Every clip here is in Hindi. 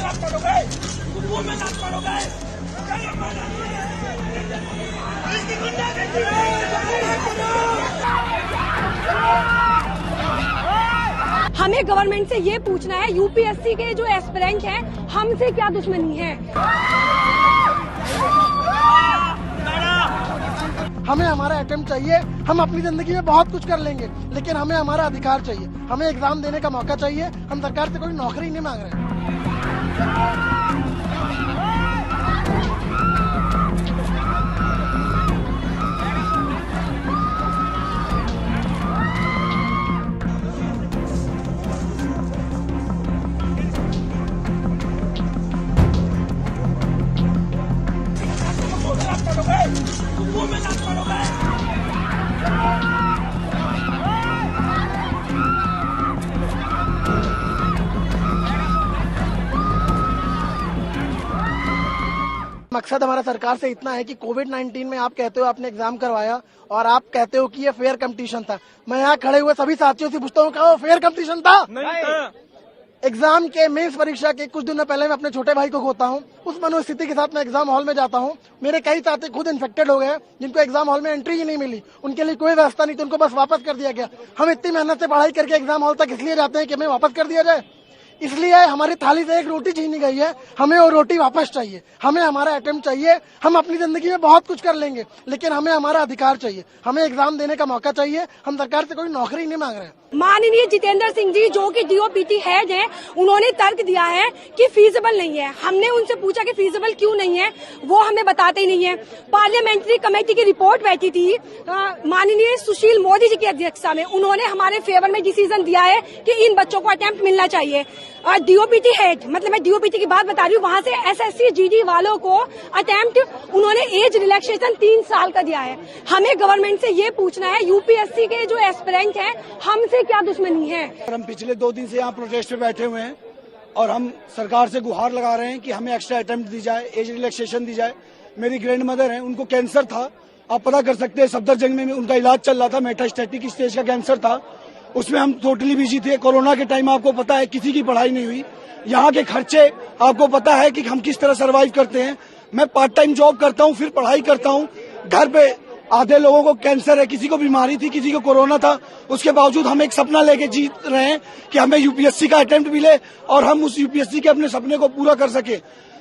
हमें गवर्नमेंट से ये पूछना है, यूपीएससी के जो एस्पिरेंट हैं, हमसे क्या दुश्मनी है? हमें हमारा अटेम्प्ट चाहिए। हम अपनी जिंदगी में बहुत कुछ कर लेंगे, लेकिन हमें हमारा अधिकार चाहिए। हमें एग्जाम देने का मौका चाहिए। हम सरकार से कोई नौकरी नहीं मांग रहे। मकसद हमारा सरकार से इतना है कि कोविड-19 में आप कहते हो आपने एग्जाम करवाया और आप कहते हो कि ये फेयर कंपटीशन था। मैं यहाँ खड़े हुए सभी साथियों से पूछता हूँ, क्या वो फेयर कंपटीशन था? नहीं। एग्जाम के मेंस परीक्षा के कुछ दिनों पहले मैं अपने छोटे भाई को खोता हूँ। उस मनोस्थिति के साथ मैं एग्जाम हॉल में जाता हूँ। मेरे कई साथी खुद इन्फेक्टेड हो गए, जिनको एग्जाम हॉल में एंट्री ही नहीं मिली। उनके लिए कोई व्यवस्था नहीं थी, उनको बस वापस कर दिया गया। हम इतनी मेहनत से पढ़ाई करके एग्जाम हॉल तक इसलिए जाते हैं कि हमें वापस कर दिया जाए। इसलिए हमारी थाली से एक रोटी छीनी गई है, हमें वो रोटी वापस चाहिए। हमें हमारा अटेम्प्ट चाहिए। हम अपनी जिंदगी में बहुत कुछ कर लेंगे, लेकिन हमें हमारा अधिकार चाहिए। हमें एग्जाम देने का मौका चाहिए। हम सरकार से कोई नौकरी नहीं मांग रहे हैं। माननीय जितेंद्र सिंह जी, जो कि डीओपीटी हेड हैं, उन्होंने तर्क दिया है कि फीजिबल नहीं है। हमने उनसे पूछा कि फीजिबल क्यों नहीं है, वो हमें बताते ही नहीं है। पार्लियामेंट्री कमेटी की रिपोर्ट बैठी थी माननीय सुशील मोदी जी की अध्यक्षता में, उन्होंने हमारे फेवर में डिसीजन दिया है कि इन बच्चों को अटेम्प्ट मिलना चाहिए। डीओपीटी हेड, मतलब मैं डीओपीटी की बात बता रही हूँ, वहाँ से एसएससी जीडी वालों को अटेम्प्ट उन्होंने एज रिलैक्सेशन 3 साल का दिया है। हमें गवर्नमेंट से ये पूछना है, यूपीएससी के जो एस्पिरेंट हैं, हमसे क्या दुश्मनी है? हम पिछले 2 दिन से यहाँ प्रोटेस्ट पे बैठे हुए हैं और हम सरकार से गुहार लगा रहे हैं कि हमें एक्स्ट्रा अटेम्प्ट दी जाए, एज रिलैक्सेशन दी जाए। मेरी ग्रैंड मदर है, उनको कैंसर था, आप पता कर सकते हैं। सफदरजंग में उनका इलाज चल रहा था, मेटास्टैटिक स्टेज का कैंसर था। उसमें हम टोटली बिजी थे। कोरोना के टाइम आपको पता है किसी की पढ़ाई नहीं हुई। यहाँ के खर्चे आपको पता है कि हम किस तरह सर्वाइव करते हैं। मैं पार्ट टाइम जॉब करता हूँ, फिर पढ़ाई करता हूँ। घर पे आधे लोगों को कैंसर है, किसी को बीमारी थी, किसी को कोरोना था। उसके बावजूद हम एक सपना लेके जीत रहे हैं कि हमें यूपीएससी का अटेम्प्ट मिले और हम उस यूपीएससी के अपने सपने को पूरा कर सके।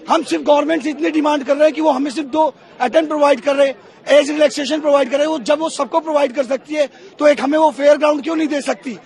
हम सिर्फ गवर्नमेंट से इतनी डिमांड कर रहे हैं कि वो हमें सिर्फ 2 अटेम्प्ट प्रोवाइड कर रहे, एज रिलैक्सेशन प्रोवाइड कर रहे। वो जब वो सबको प्रोवाइड कर सकती है तो एक हमें वो फेयर ग्राउंड क्यों नहीं दे सकती?